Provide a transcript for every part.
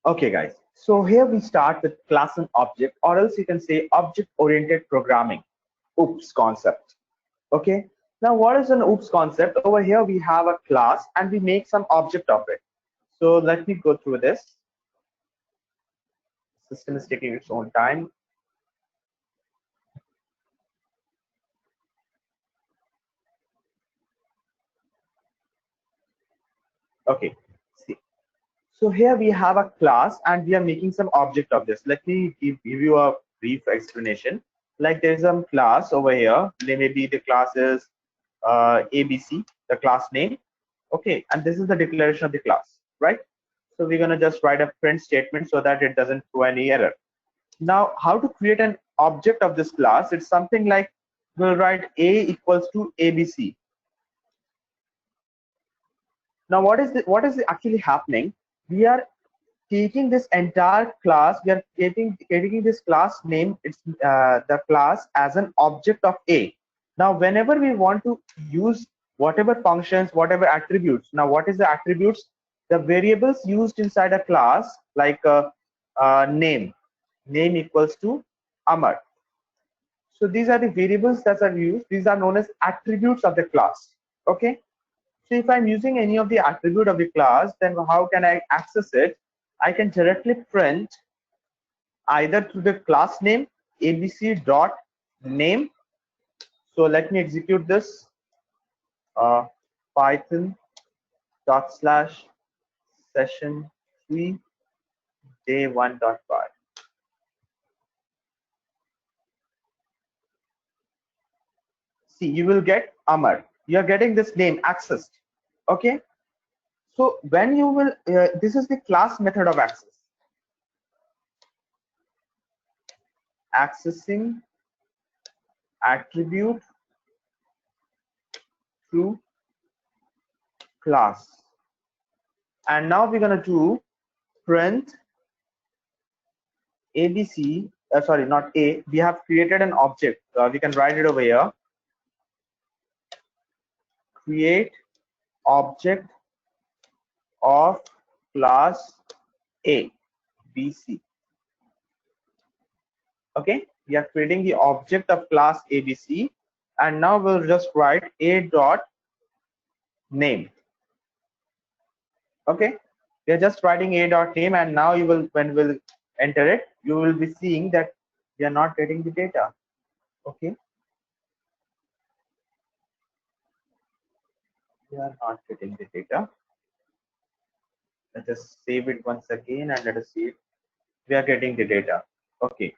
Okay, guys. So here we start with class and object, or else you can say object-oriented programming. OOPS concept. Okay. Now, what is an OOPS concept? Over here, we have a class and we make some object of it. So let me go through this. System is taking its own time. Okay. See. So here we have a class and we are making some object of this. Let me give you a brief explanation. Like there's some class over here. Maybe the class is ABC, the class name. Okay, and this is the declaration of the class, right? So we're gonna just write a print statement so that it doesn't throw any error. Now, how to create an object of this class? It's something like we'll write A equals to ABC. Now, what is actually happening? We are taking this entire class. We are taking this class name. It's the class as an object of A. Now, whenever we want to use whatever functions, whatever attributes. Now, what is the attributes? The variables used inside a class, like name. Name equals to Amar. So these are the variables that are used. These are known as attributes of the class. Okay. So if I'm using any of the attribute of the class, then how can I access it? I can directly print either through the class name abc dot name. So let me execute this. Python dot slash session 3 day 1.5. See, you will get Amar. You are getting this name accessed. Okay. So when you will, this is the class method of access. Accessing attribute through class. And now we're going to do print abc, sorry, not A. We have created an object. We can write it over here. Create object of class A, BC. Okay, we are creating the object of class ABC, and now we'll just write A dot name. Okay, we are just writing A dot name, and now you will, when we'll enter it, you will be seeing that we are not getting the data. Okay, we are not getting the data. Let us save it once again and let us see it. We are getting the data. Okay,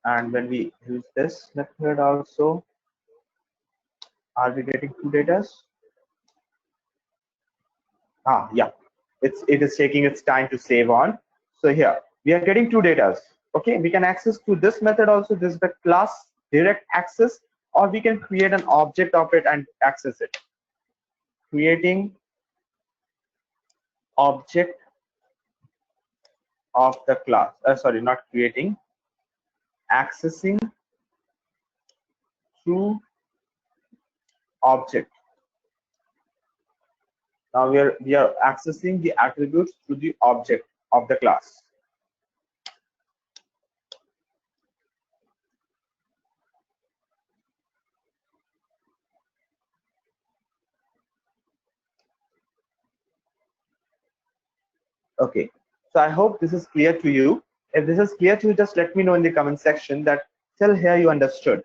and when we use this method also, are we getting two data? Yeah, it is taking its time to save on. So here we are getting two data. Okay, we can access to this method also. This is the class direct access, or we can create an object of it and access it. Creating object of the class. Sorry, not creating. Accessing through object. Now we are accessing the attributes through the object of the class. Okay, so I hope this is clear to you. If this is clear to you, just let me know in the comment section that till here you understood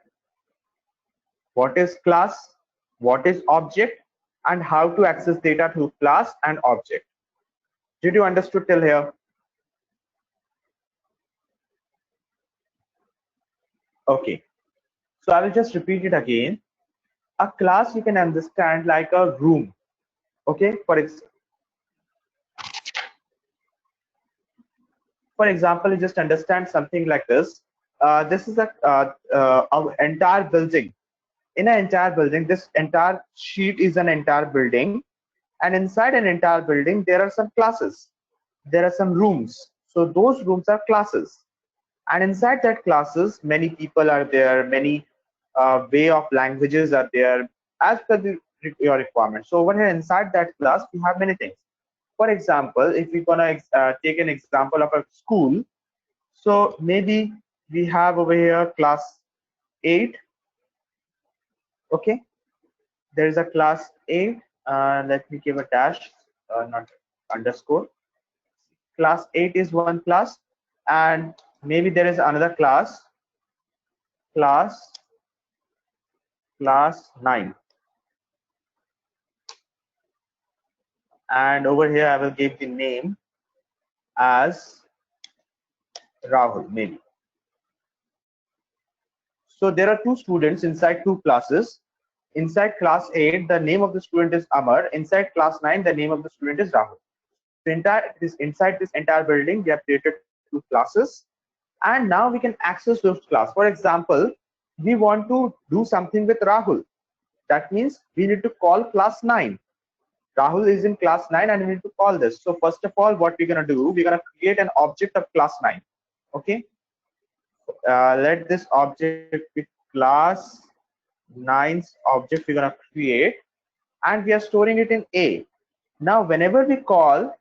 what is class, what is object, and how to access data through class and object. Did you understood till here? Okay, so I will just repeat it again. A class you can understand like a room. Okay, for example, you just understand something like this. This is our entire building. In an entire building, this entire sheet is an entire building, and inside an entire building there are some classes, there are some rooms. So those rooms are classes, and inside that classes many people are there, many way of languages are there as per your requirement. So over here inside that class we have many things. For example, if we're gonna take an example of a school, so maybe we have over here class 8. Okay, there is a class 8. Let me give a dash, not underscore. Class 8 is one class, and maybe there is another class class 9, and over here I will give the name as Rahul maybe. So there are two students inside two classes. Inside class 8, the name of the student is Amar. Inside class 9, the name of the student is Rahul. So inside this entire building, we have created two classes, and now we can access those classes. For example, we want to do something with Rahul. That means we need to call class 9. Rahul is in class 9 and we need to call this. So first of all, what we're going to do, we're going to create an object of class 9. Okay. Let this object be class 9's object we're going to create, and we are storing it in A. Now, whenever we call,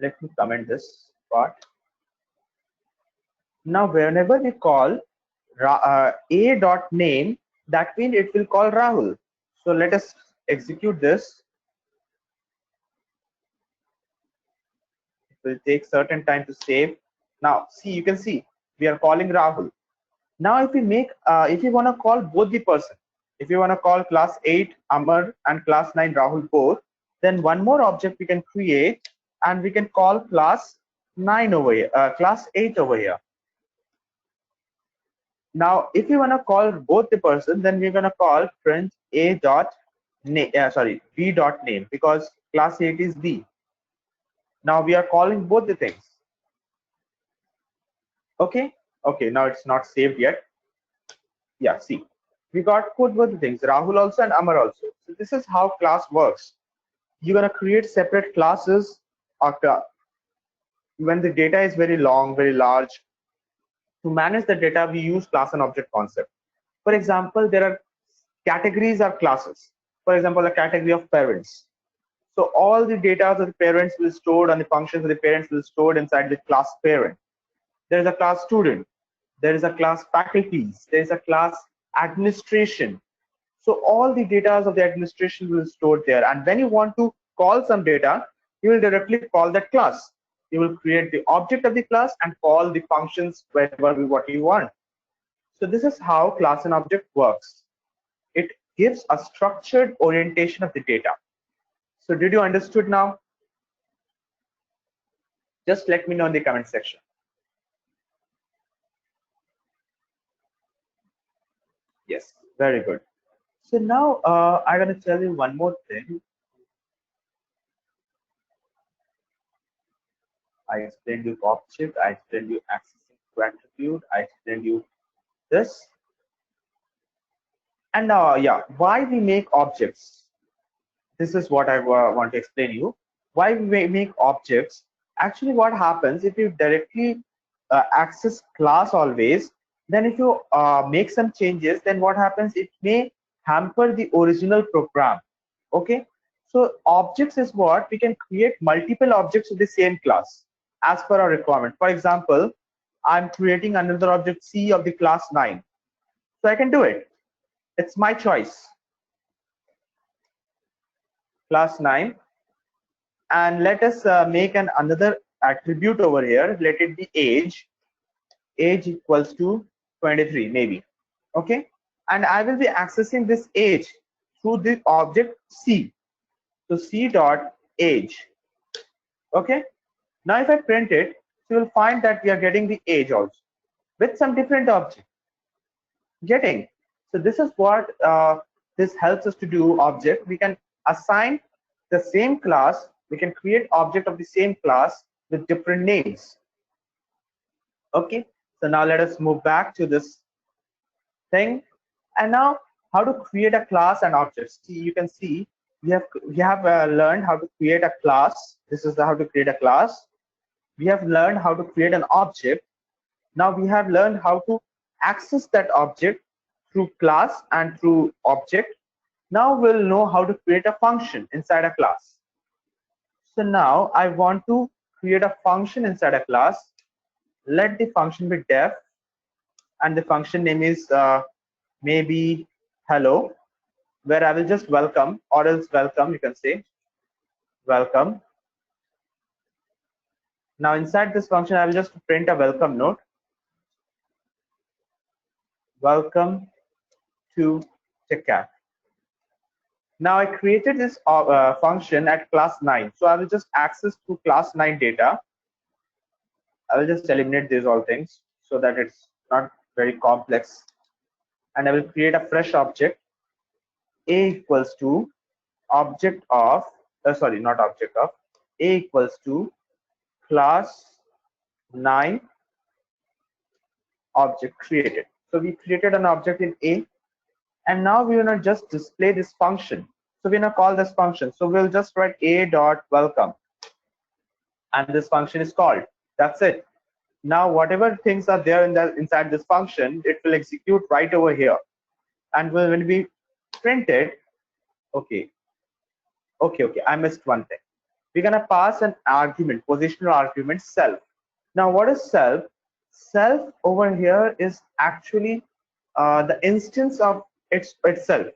let me comment this part. Now, whenever we call a dot name, that means it will call Rahul. So let us execute this. It will take certain time to save. Now, see, you can see we are calling Rahul. Now, if you want to call both the person, if you want to call class 8 Amar and class 9 Rahul both, then one more object we can create, and we can call class 9 over here, class 8 over here. Now, if you want to call both the person, then we're going to call print a dot name, b dot name, because class 8 is b. Now we are calling both the things. Okay. Okay. Now it's not saved yet. Yeah. See, we got both the things, Rahul also and Amar also. So this is how class works. You're going to create separate classes after when the data is very long, very large. To manage the data, we use class and object concept. For example, there are categories of classes. For example, a category of parents. So all the data of the parents will be stored, and the functions of the parents will be stored inside the class parent. There is a class student. There is a class faculties. There is a class administration. So all the data of the administration will be stored there. And when you want to call some data, you will directly call that class. You will create the object of the class and call the functions wherever what you want. So this is how class and object works. It gives a structured orientation of the data. So did you understood now? Just let me know in the comment section. Yes, very good. So now I'm going to tell you one more thing. I explained you object, I explained you accessing to attribute, I explained you this. And now, yeah, why we make objects? This is what I want to explain you. Why we make objects? Actually, what happens if you directly access class always, then if you make some changes, then what happens? It may hamper the original program. Okay. So objects is what we can create multiple objects of the same class as per our requirement. For example, I'm creating another object C of the class 9. So I can do it. It's my choice. Class 9. And let us make another attribute over here. Let it be age. Age equals to 23 maybe. Okay. And I will be accessing this age through the object C. So C dot age. Okay. Now if I print it, you will find that we are getting the age also with some different object. Getting. So this is what this helps us to do object. We can assign the same class. We can create object of the same class with different names. Okay. So now let us move back to this thing. And now how to create a class and object. See, you can see we have learned how to create a class. This is how to create a class. We have learned how to create an object. Now we have learned how to access that object through class and through object. Now we'll know how to create a function inside a class. So now I want to create a function inside a class. Let the function be def, and the function name is maybe hello, where I will just welcome, or else welcome, you can say welcome. Now inside this function, I will just print a welcome note. Welcome to Teckat. Now I created this function at class 9. So I will just access to class 9 data. I will just eliminate these all things so that it's not very complex. And I will create a fresh object. A equals to object of, sorry, not object of, A equals to class 9 object created. So we created an object in A, and now we want to just display this function. So we're gonna call this function. So we'll just write a dot welcome, and this function is called. That's it. Now whatever things are there in the inside this function, it will execute right over here. And when we print it, okay, I missed one thing. We're gonna pass an argument, positional argument self. Now what is self? Self over here is actually the instance of itself.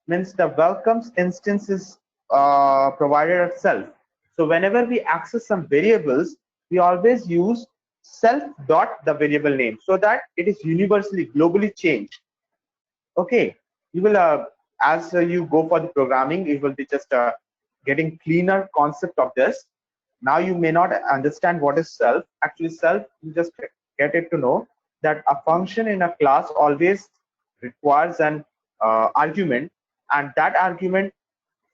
Means the welcomes instance is provided at self. So whenever we access some variables, we always use self dot the variable name so that it is universally globally changed. Okay, you will as you go for the programming, you will be just getting cleaner concept of this. Now you may not understand what is self. Actually self, you just get it to know that a function in a class always requires an argument, and that argument,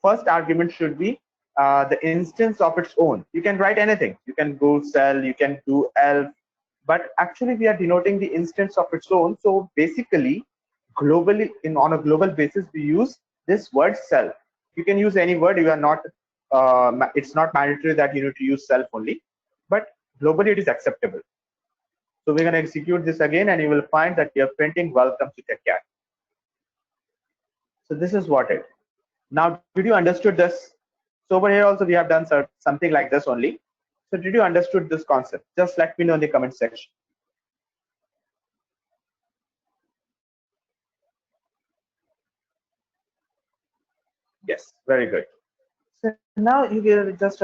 first argument should be the instance of its own. You can write anything, you can go cell, you can do elf, but actually we are denoting the instance of its own. So basically globally, on a global basis, we use this word self. You can use any word, you are not it's not mandatory that you need to use self only, but globally it is acceptable. So we're going to execute this again, and you will find that we are printing welcome to Teckat. So this is what it. Now, did you understood this? So over here also we have done something like this only. So did you understood this concept? Just let me know in the comment section. Yes, very good. So now you will just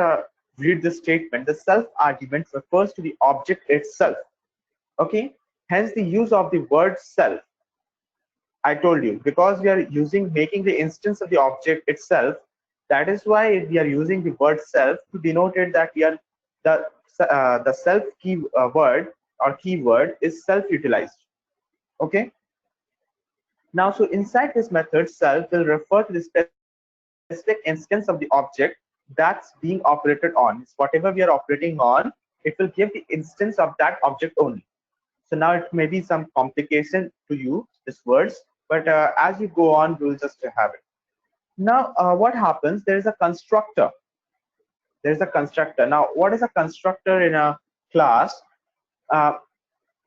read this statement. The self argument refers to the object itself. Okay. Hence the use of the word self. I told you, because we are making the instance of the object itself. That is why we are using the word self to denote it that we are the self key word or keyword is self-utilized. Okay. Now, so inside this method, self will refer to the specific instance of the object that's being operated on. It's whatever we are operating on, it will give the instance of that object only. So now it may be some complication to you, these words, but as you go on, we'll just have it. Now, what happens? There is a constructor. There is a constructor. Now, what is a constructor in a class?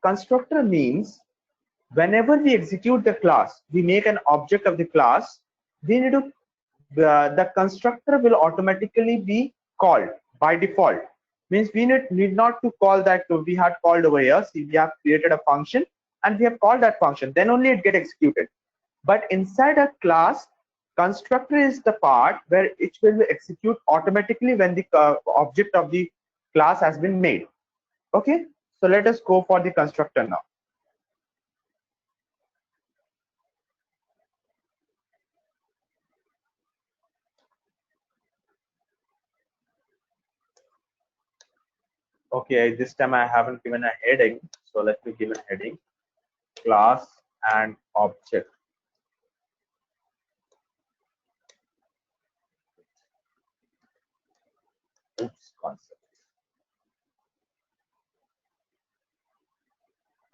Constructor means whenever we execute the class, we make an object of the class, we need to the constructor will automatically be called by default. Means we need not to call that we had called over here. See, we have created a function and we have called that function, then only it get executed. But inside a class, constructor is the part where it will execute automatically when the object of the class has been made. Okay, so let us go for the constructor now. Okay, this time I haven't given a heading, so let me give a heading: class and object. Oops, concept.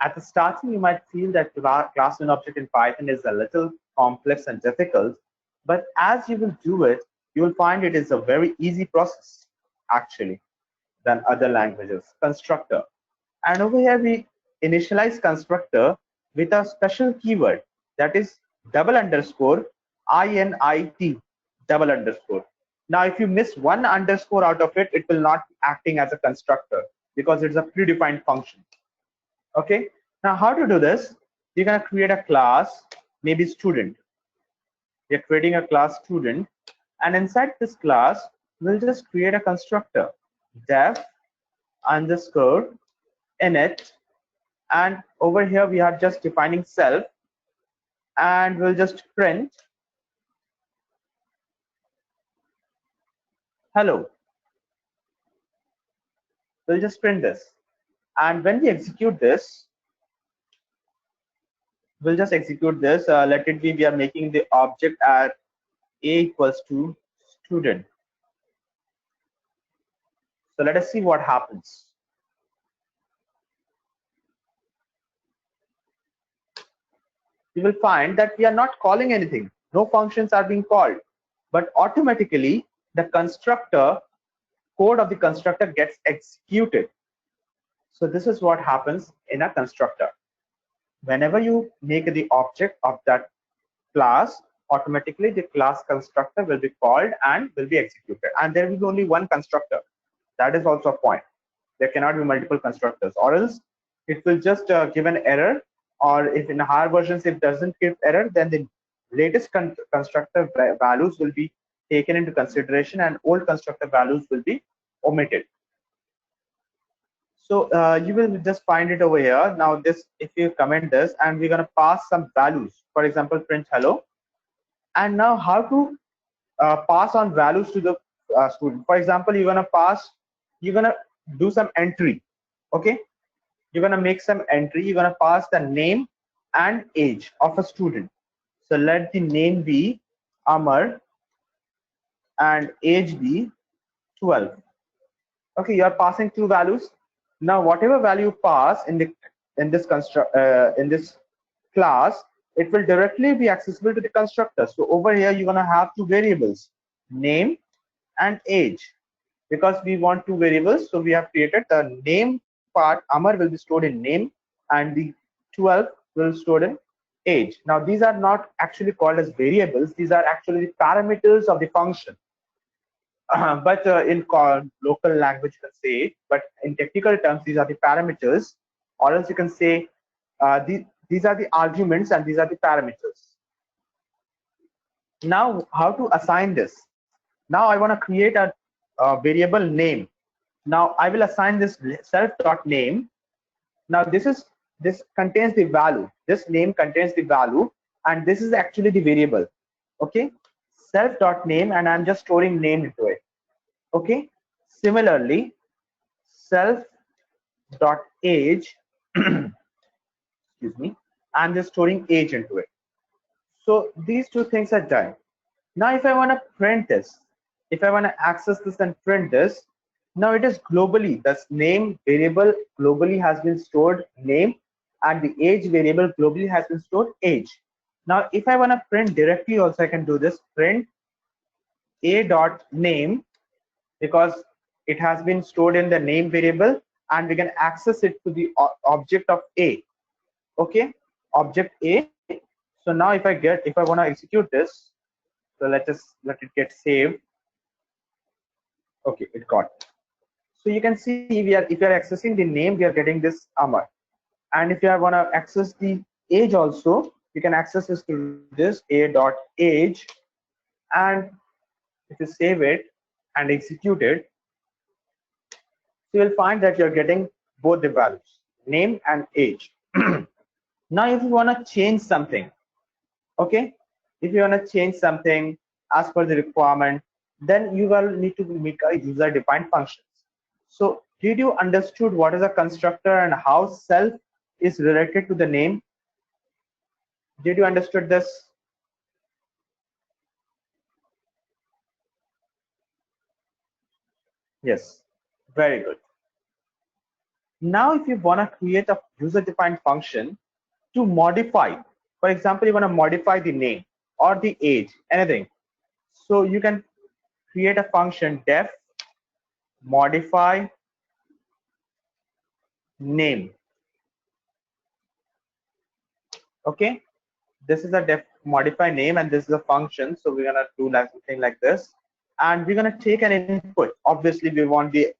At the starting, you might feel that class and object in Python is a little complex and difficult, but as you will do it, you will find it is a very easy process actually than other languages. Constructor, and over here we initialize constructor with a special keyword, that is double underscore INIT double underscore. Now, if you miss one underscore out of it, it will not be acting as a constructor because it's a predefined function. Okay. Now, how to do this? You're gonna create a class, maybe student. We're creating a class student, and inside this class, we'll just create a constructor, def underscore init, and over here we are just defining self, and we'll just print hello. We'll just print this, and when we execute this, we'll just execute this. Let it be we are making the object at a equals to student. So let us see what happens. You will find that we are not calling anything. No functions are being called, but automatically the constructor code of the constructor gets executed. So this is what happens in a constructor. Whenever you make the object of that class, automatically the class constructor will be called and will be executed. And there will be only one constructor. That is also a point. There cannot be multiple constructors, or else it will just give an error. Or if in higher versions it doesn't give error, then the latest constructor values will be taken into consideration and old constructor values will be omitted. So you will just find it over here. Now this, if you comment this, and we're going to pass some values, for example, print hello. And now how to pass on values to the student. For example, you're going to do some entry. Okay, you're going to make some entry. You're going to pass the name and age of a student. So let the name be Amar and age be 12. Okay, you are passing two values. Now whatever value you pass in this class, it will directly be accessible to the constructor. So over here you're going to have two variables, name and age. Because we want two variables, so we have created the name part. Amar will be stored in name and the 12 will be stored in age. Now these are not actually called as variables, these are actually the parameters of the function. But in local language you can say it, but in technical terms these are the parameters, or else you can say these are the arguments and these are the parameters. Now how to assign this? Now I want to create a variable name. Now I will assign this self.name. Now this contains the value. This name contains the value, and this is actually the variable. Okay, self.name, and I'm just storing name into it. Okay, similarly, self.age, excuse me, I'm just storing age into it. So these two things are done. Now if I want to print this, if I want to access this and print this, now it is globally, this name variable globally has been stored name, and the age variable globally has been stored age. Now if I want to print directly also, I can do this, print a.name, because it has been stored in the name variable and we can access it to the object of a. Okay, object a. So now if I want to execute this, so let it get saved. Okay, it got. So you can see if you are accessing the name, we are getting this Amar. And if you want to access the age also, you can access this to this a.age, and if you save it and execute it, you will find that you're getting both the values, name and age. Now if you want to change something, okay, if you want to change something as per the requirement, then you will need to make a user defined functions. So did you understood what is a constructor and how self is related to the name? Did you understood this? Yes, very good. Now if you want to create a user defined function to modify, for example, you want to modify the name or the age, anything, so you can create a function def modify name. Okay, this is a def modify name, and this is a function, so we're gonna do like something like this, and we're gonna take an input. Obviously we want the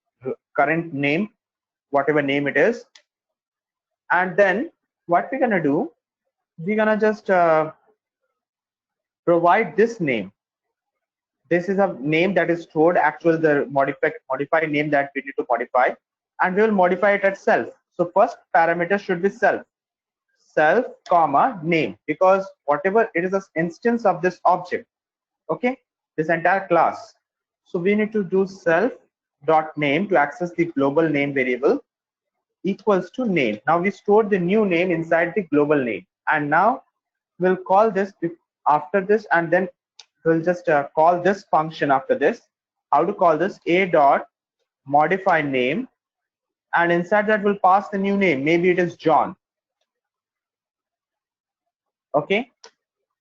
current name, whatever name it is, and then what we're gonna do, we're gonna just provide this name. This is a name that is stored, actual the modified name that we need to modify, and we will modify it at self. So first parameter should be self comma name, because whatever it is an instance of this object, okay, this entire class. So we need to do self dot name to access the global name variable equals to name. Now we stored the new name inside the global name, and now we'll call this after this, and then we'll just call this function after this. How to call this? A dot modify name, and inside that we'll pass the new name, maybe it is John. Okay,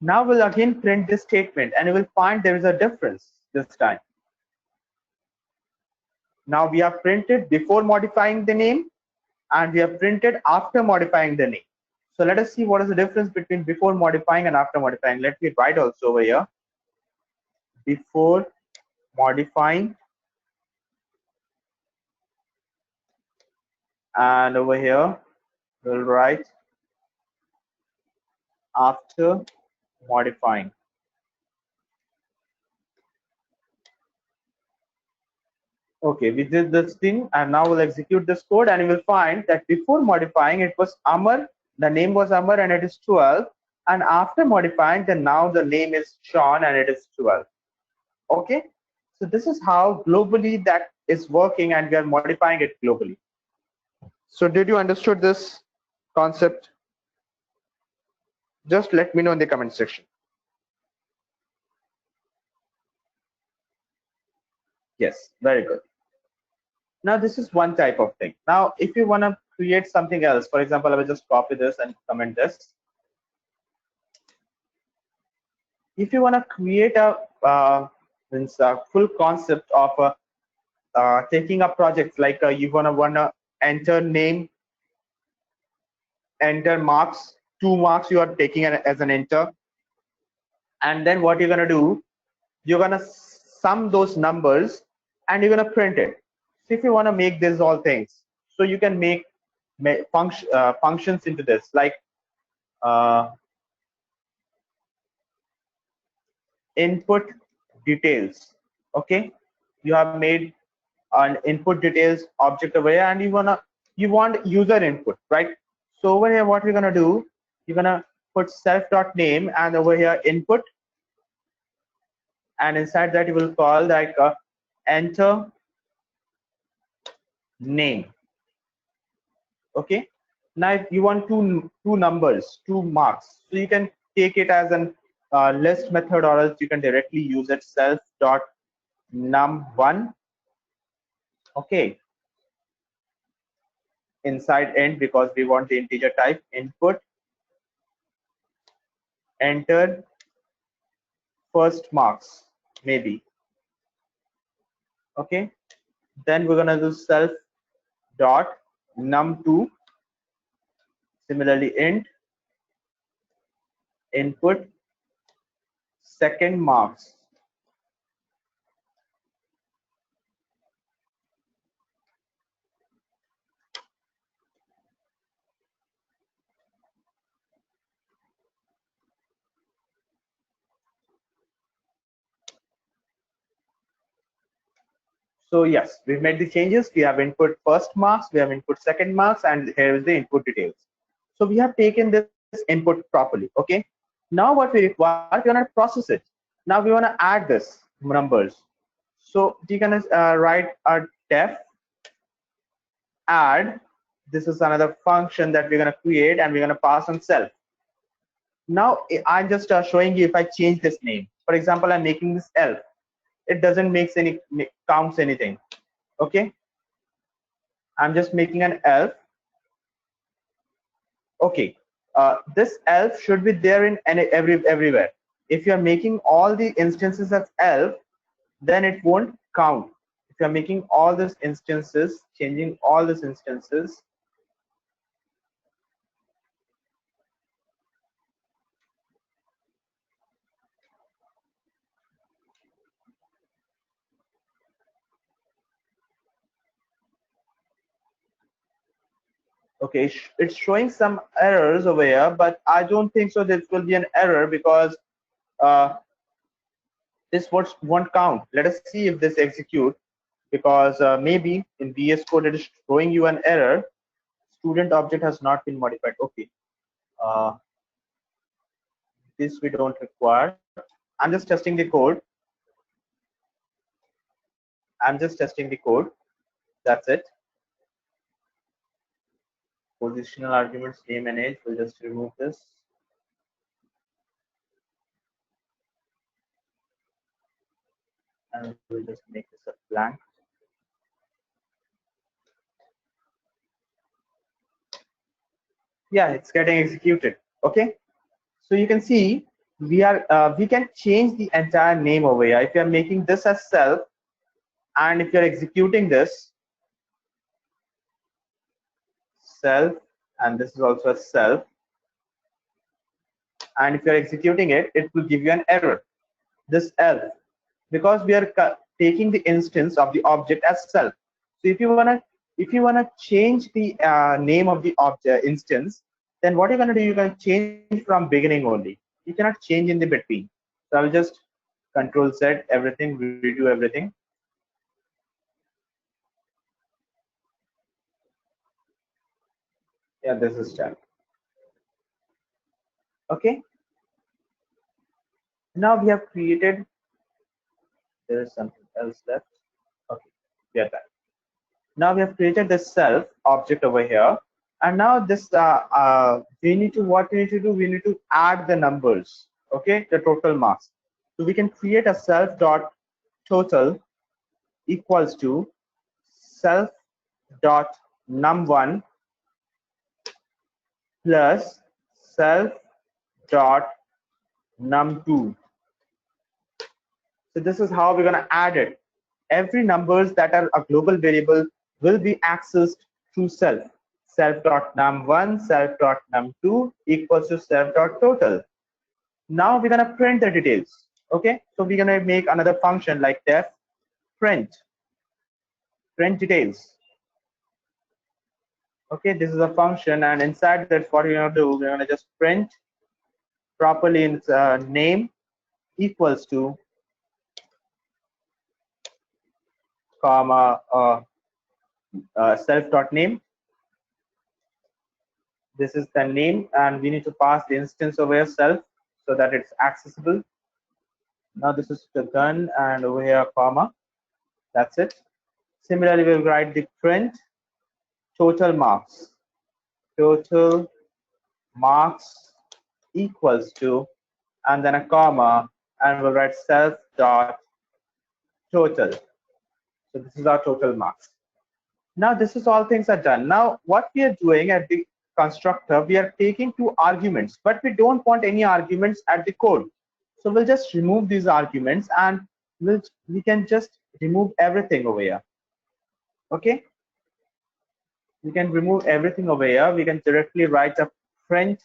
now we'll again print this statement, and you will find there is a difference this time. Now we have printed before modifying the name, and we have printed after modifying the name. So let us see what is the difference between before modifying and after modifying. Let me write also over here. Before modifying, and over here we'll write after modifying. Okay, we did this thing, and now we'll execute this code, and you will find that before modifying it was Amar, the name was Amar, and it is 12, and after modifying, then now the name is Sean and it is 12. Okay, so this is how globally that is working, and we are modifying it globally. So did you understood this concept? Just let me know in the comment section. Yes, very good. Now this is one type of thing. Now if you want to create something else, for example, I will just copy this and comment this. If you want to create a full concept of taking up projects, like you wanna enter name, enter marks, 2 marks you are taking as an enter, and then what you're gonna do, you're gonna sum those numbers and you're gonna print it. So if you want to make these all things, so you can make functions into this, like input details. Okay, you have made an input details object over here, and you want user input, right? So over here what we're gonna do, you're gonna put self.name, and over here input, and inside that you will call like enter name. Okay, now if you want two numbers, 2 marks, so you can take it as an list method, or else you can directly use it self.num1. Okay, inside int, because we want the integer type, input enter first marks, maybe. Okay, then we're gonna do self dot num2, similarly int input second marks. So yes, we've made the changes. We have input first marks, we have input second marks, and here is the input details. So we have taken this input properly. Okay, now what we require, we want to process it. Now we want to add this numbers. So you can write a def add. This is another function that we're going to create, and we're going to pass on self. Now I'm just showing you, if I change this name, for example, I'm making this elf, it doesn't make any counts anything. Okay, I'm just making an elf. Okay, this elf should be there in everywhere. If you're making all the instances as elf, then it won't count. If you're making all these instances, changing all these instances, Okay, it's showing some errors over here, but I don't think so this will be an error because uh, this won't count. Let us see if this execute, because maybe in VS Code it is showing you an error. Student object has not been modified. Okay, uh, this we don't require. I'm just testing the code. I'm just testing the code. That's it. Positional arguments, name and age. We'll just remove this. And we'll just make this a blank. Yeah, it's getting executed. Okay, so you can see we can change the entire name over here. If you're making this as self, and if you're executing this self, and this is also a self, and if you're executing it, it will give you an error, this elf, because we are taking the instance of the object as self. So if you wanna change the name of the object instance, then what you're gonna do, you're gonna change from beginning only. You cannot change in the between. So I'll just control Z everything, redo everything. Yeah, this is done. Okay, now we have created, there is something else left. Okay, we are done. Now we have created this self object over here, and now this we need to, what we need to do, we need to add the numbers. Okay, the total marks. So we can create a self dot total equals to self dot num1 plus self dot num2. So this is how we're going to add it. Every numbers that are a global variable will be accessed through self. Self.num1, self.num2 equals to self.total. Now we're going to print the details. Okay, so we're going to make another function like def print details. Okay, this is a function, and inside that, what we're going to do, we're going to just print properly in name equals to comma self.name. This is the name, and we need to pass the instance over here self so that it's accessible. Now this is the gun, and over here comma. That's it. Similarly, we'll write the print total marks. Total marks equals to, and then a comma, and we'll write self dot total. So this is our total marks. Now this is all things are done. Now what we are doing at the constructor, we are taking two arguments, but we don't want any arguments at the code. So we'll just remove these arguments, and we can just remove everything over here. Okay, we can remove everything over here. We can directly write a print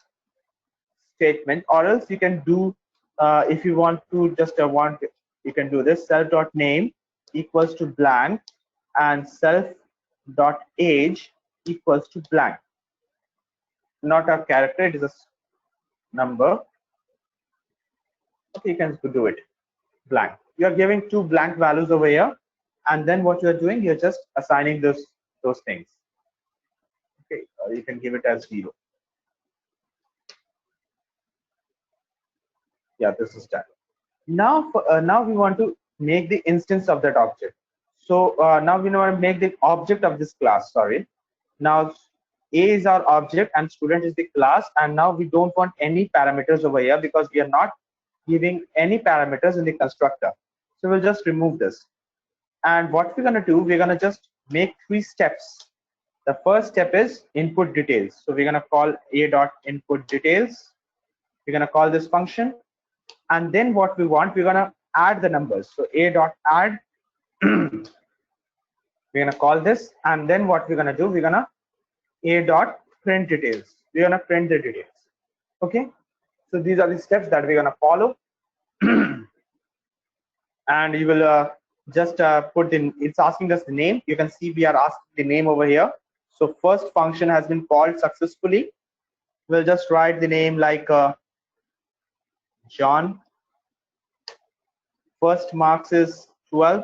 statement, or else you can do if you want to just you can do this self dot name equals to blank, and self dot age equals to blank, not a character, it is a number. Okay, you can do it blank. You are giving two blank values over here, and then what you are doing, you're just assigning those things. Okay, you can give it as 0. Yeah, this is done. Now now we want to make the instance of that object. So now we want to make the object of this class. Sorry, now A is our object and student is the class, and now we don't want any parameters over here because we are not giving any parameters in the constructor. So we'll just remove this. And what we're going to do, we're going to just make 3 steps. The first step is input details. So we're going to call a dot input details. We're going to call this function, and then what we want, we're going to add the numbers. So a dot add. We're going to call this, and then what we're going to do, we're going to a dot print details. We're going to print the details. Okay, so these are the steps that we're going to follow. And you will just put in, it's asking us the name. You can see we are asking the name over here. So first function has been called successfully. We'll just write the name like John. First marks is 12,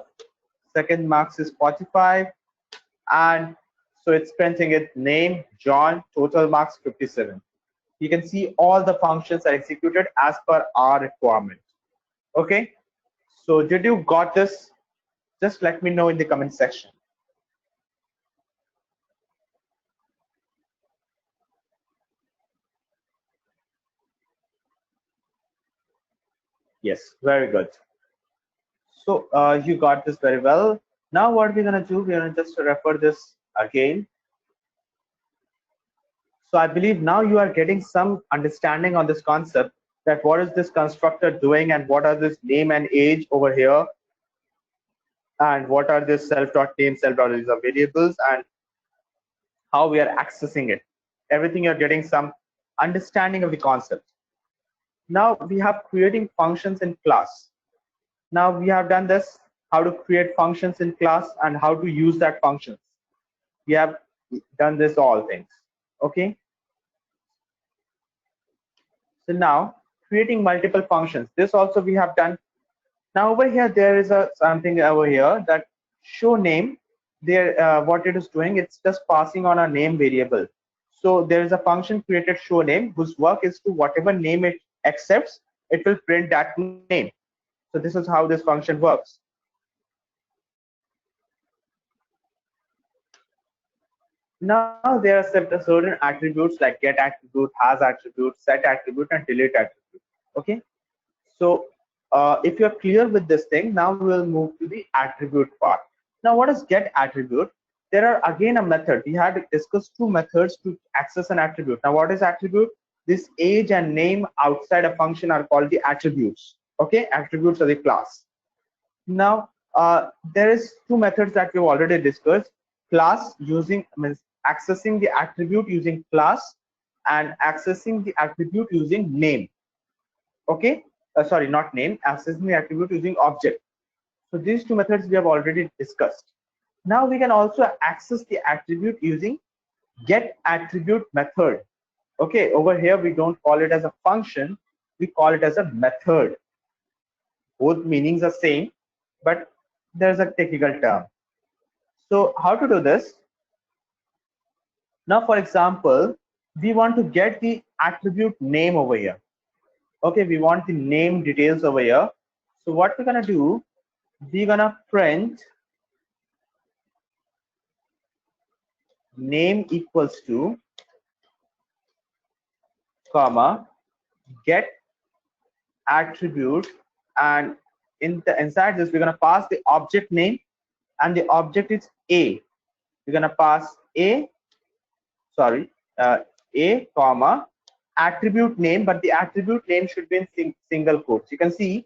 second marks is 45, and so it's printing it name John, total marks 57. You can see all the functions are executed as per our requirement. Okay, so did you got this? Just let me know in the comment section. Yes, very good. So you got this very well. Now what we're gonna do, we're gonna just refer this again. So I believe now you are getting some understanding on this concept, that what is this constructor doing and what are this name and age over here, and what are this self.name, self.age of variables, and how we are accessing it. Everything you're getting some understanding of the concept. Now we have creating functions in class. Now we have done this, how to create functions in class and how to use that functions. We have done this all things. Okay. So now creating multiple functions. This also we have done. Now over here there is a something over here that show name. There what it is doing, it's just passing on a name variable. So there is a function created show name whose work is to whatever name it accepts, it will print that name. So this is how this function works. Now there are certain attributes like get attribute, has attribute, set attribute, and delete attribute. Okay. So if you're clear with this thing, now we will move to the attribute part. Now what is get attribute? There are again a method. We had discussed two methods to access an attribute. Now what is attribute? This age and name outside a function are called the attributes. Okay, attributes of the class. Now there is two methods that we've already discussed. Class using means accessing the attribute using class, and accessing the attribute using name. Okay, sorry, not name, accessing the attribute using object. So these two methods we have already discussed. Now we can also access the attribute using get attribute method. Okay, over here we don't call it as a function, we call it as a method. Both meanings are same, but there's a technical term. So how to do this? Now for example, we want to get the attribute name over here. Okay, we want the name details over here. So what we're gonna do, we're gonna print name equals to comma get attribute, and inside this we're gonna pass the object name, and the object is a. We're gonna pass a comma attribute name, but the attribute name should be in single quotes. You can see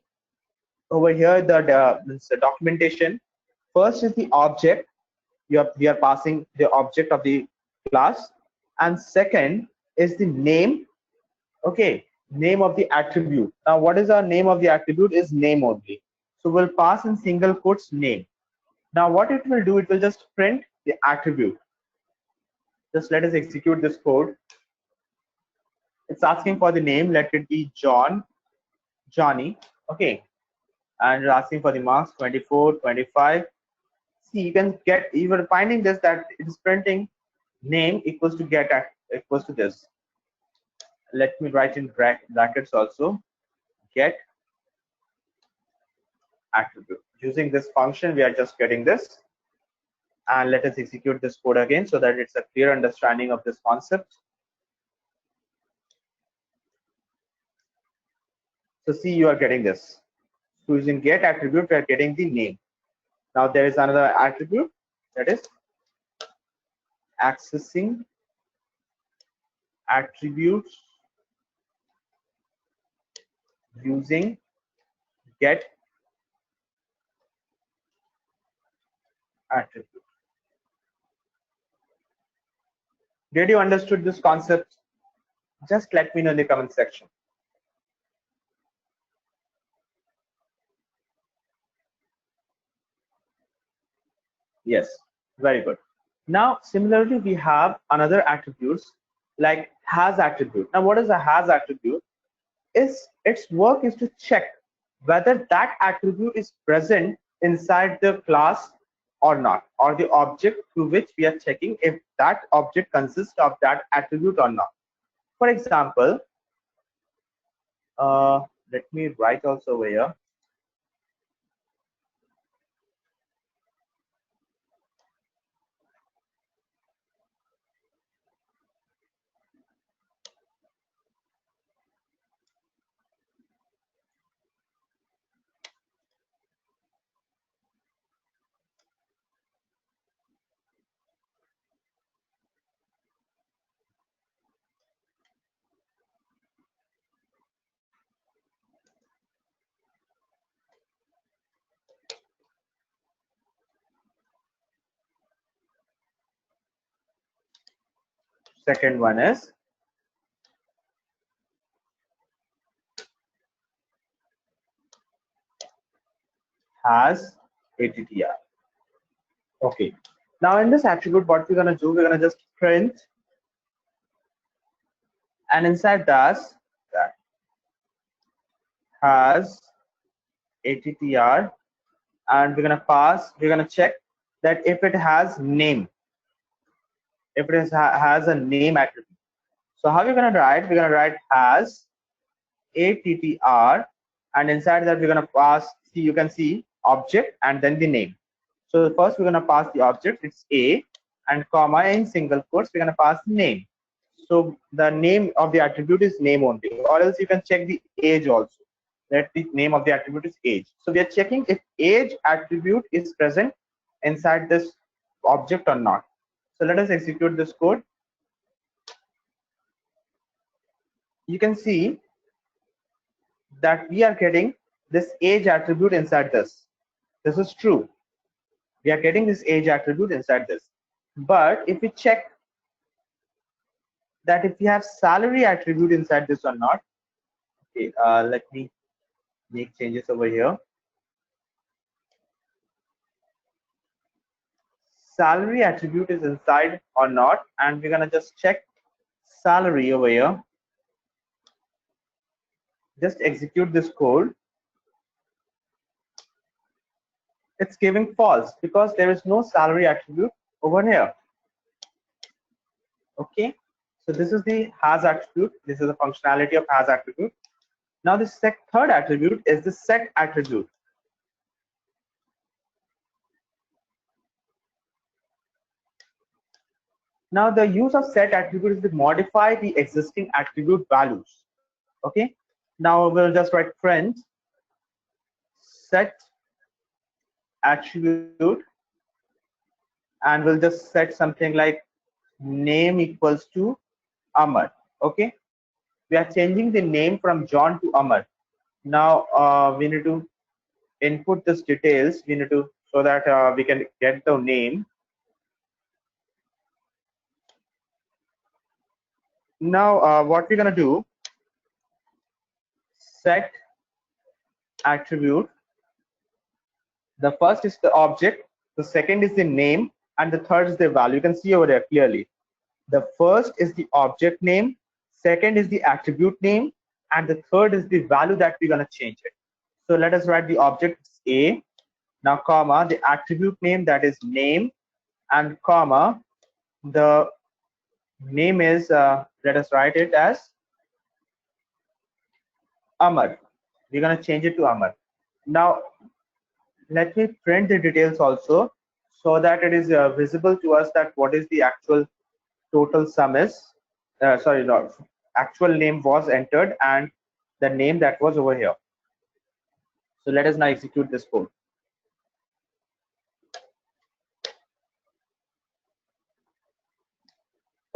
over here the documentation. First is the object. We are passing the object of the class, and second is the name. Okay, name of the attribute. Now what is our name of the attribute? Is name only. So we'll pass in single quotes name. Now what it will do, it will just print the attribute. Just let us execute this code. It's asking for the name, let it be Johnny. Okay, and it's asking for the marks 24, 25. See, you can get, you were finding this, that it is printing name equals to get equals to this. Let me write in brackets also, get attribute. Using this function we are just getting this, and let us execute this code again so that it's a clear understanding of this concept. So see, you are getting this. So using get attribute we are getting the name. Now there is another attribute, that is accessing attributes using get attribute. Did you understood this concept? Just let me know in the comment section. Yes, very good. Now, similarly, we have another attributes like has attribute. Now, what is a has attribute? Is its work is to check whether that attribute is present inside the class or not, or the object through which we are checking if that object consists of that attribute or not. For example, let me write also over here. Second one is has attr. Okay. Now in this attribute, what we're gonna do, we're gonna just print, and inside that has attr, and we're gonna check that if it has name, if it has a name attribute. So how we're gonna write? We're gonna write has attr, and inside that we're gonna pass. See, you can see object and then the name. So first we're gonna pass the object, it's a, and comma in single quotes we're gonna pass the name. So the name of the attribute is name only, or else you can check the age also. That the name of the attribute is age. So we are checking if age attribute is present inside this object or not. So let us execute this code. You can see that we are getting this age attribute inside this. This is true. We are getting this age attribute inside this. But if we check that if we have salary attribute inside this or not, okay, let me make changes over here. Salary attribute is inside or not, and we're gonna just check salary over here. Just execute this code. It's giving false because there is no salary attribute over here. Okay, so this is the has attribute. This is the functionality of has attribute. Now the third attribute is the set attribute. Now the use of set attribute is to modify the existing attribute values. Okay, now we'll just write print set attribute, and we'll just set something like name equals to Amar. Okay, we are changing the name from John to Amar. Now we need to input this details. We need to, so that we can get the name. Now what we're gonna do, set attribute. The first is the object, the second is the name, and the third is the value. You can see over there clearly. The first is the object name, second is the attribute name, and the third is the value that we're gonna change it. So let us write the object A, now comma, the attribute name, that is name, and comma, the name is, let us write it as Amar. We're gonna change it to Amar. Now let me print the details also, so that it is visible to us that what is the actual total sum is, sorry, no, actual name was entered and the name that was over here. So let us now execute this code.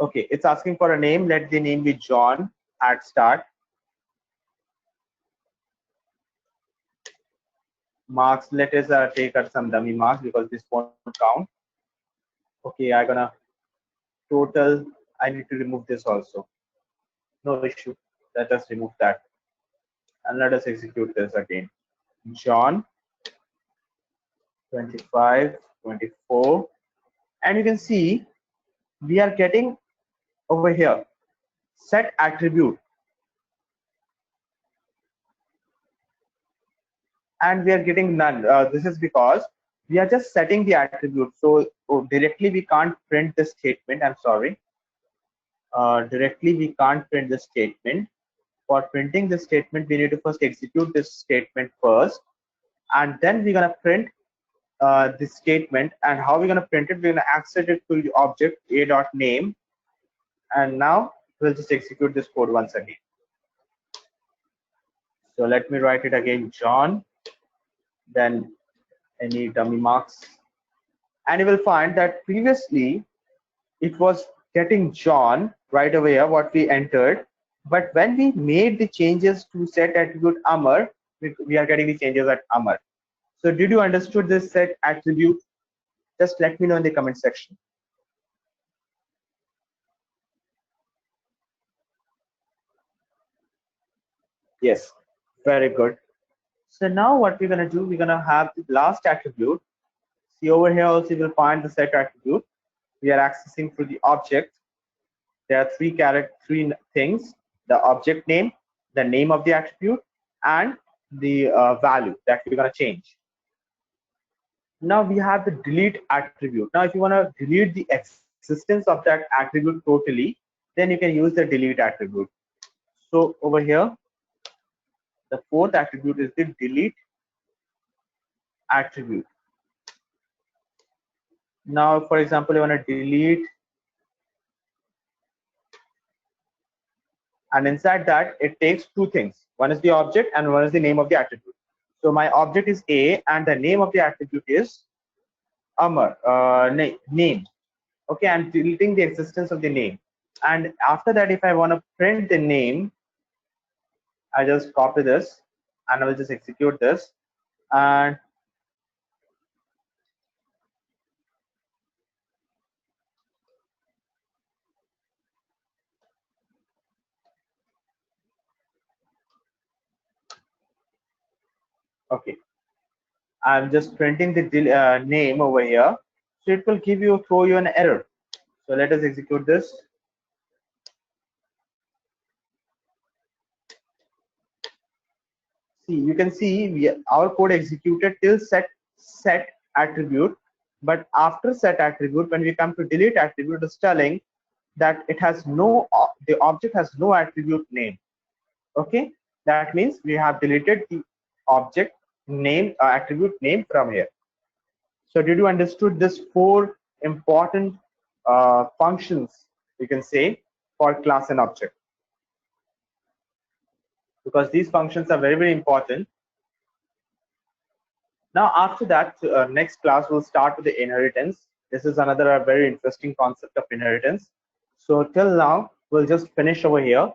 Okay, it's asking for a name. Let the name be John at start. Marks, let us take some dummy marks because this won't count. Okay, I'm gonna total. I need to remove this also. No issue. Let us remove that. And let us execute this again. John 25, 24, and you can see we are getting over here set attribute, and we are getting none. This is because we are just setting the attribute, so directly we can't print this statement. I'm sorry, directly we can't print this statement. For printing this statement, we need to first execute this statement first, and then we're gonna print this statement. And how we're gonna print it? We're gonna access it to the object a dot name, and now we'll just execute this code once again. So let me write it again, John, then any dummy marks, and you will find that previously it was getting John right away what we entered, but when we made the changes to set attribute Amar, we are getting the changes at Amar. So did you understood this set attribute? Just let me know in the comment section. Yes, very good. So now what we're gonna do, we're gonna have the last attribute. See over here also you will find the set attribute. We are accessing through the object. There are three things: the object name, the name of the attribute, and the value that we're gonna change. Now we have the delete attribute. Now if you want to delete the existence of that attribute totally, then you can use the delete attribute. So over here, the fourth attribute is the delete attribute. Now, for example, you want to delete, and inside that it takes two things. One is the object and one is the name of the attribute. So my object is A and the name of the attribute is Amar, name. Okay, I'm deleting the existence of the name. And after that, if I want to print the name, I just copy this and I will just execute this. And okay, I'm just printing the name over here. So it will throw you an error. So let us execute this. See, you can see our code executed till set attribute, but after set attribute, when we come to delete attribute, it's telling that it has the object has no attribute name. Okay, that means we have deleted the object name attribute name from here. So did you understood this four important functions, you can say, for class and object? Because these functions are very important. Now after that, next class will start with the inheritance. This is another very interesting concept of inheritance. So till now, we'll just finish over here.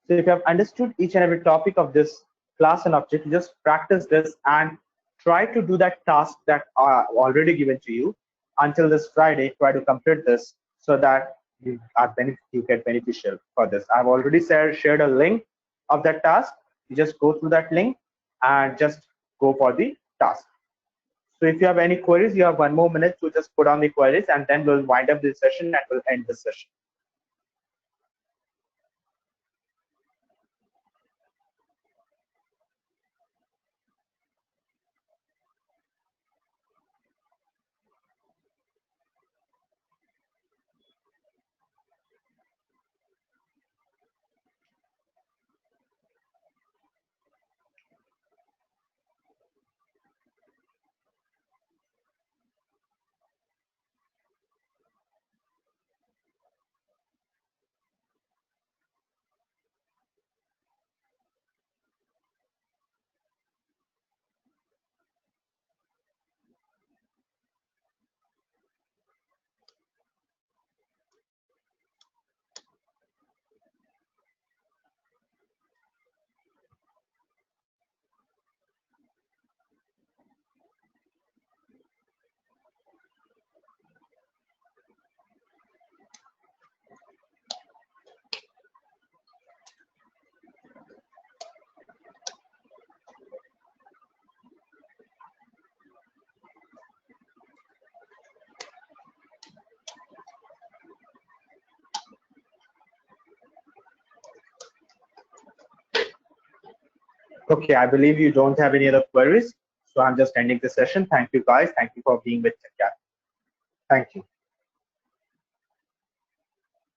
So if you have understood each and every topic of this class and object, you just practice this and try to do that task that are already given to you until this Friday. Try to complete this so that you get beneficial for this. I've already shared a link of that task. You just go through that link and just go for the task. So if you have any queries, you have 1 more minute to just put on the queries, and then we'll wind up this session and we'll end this session. Okay, I believe you don't have any other queries. So I'm just ending the session. Thank you guys. Thank you for being with Teckat. Thank you.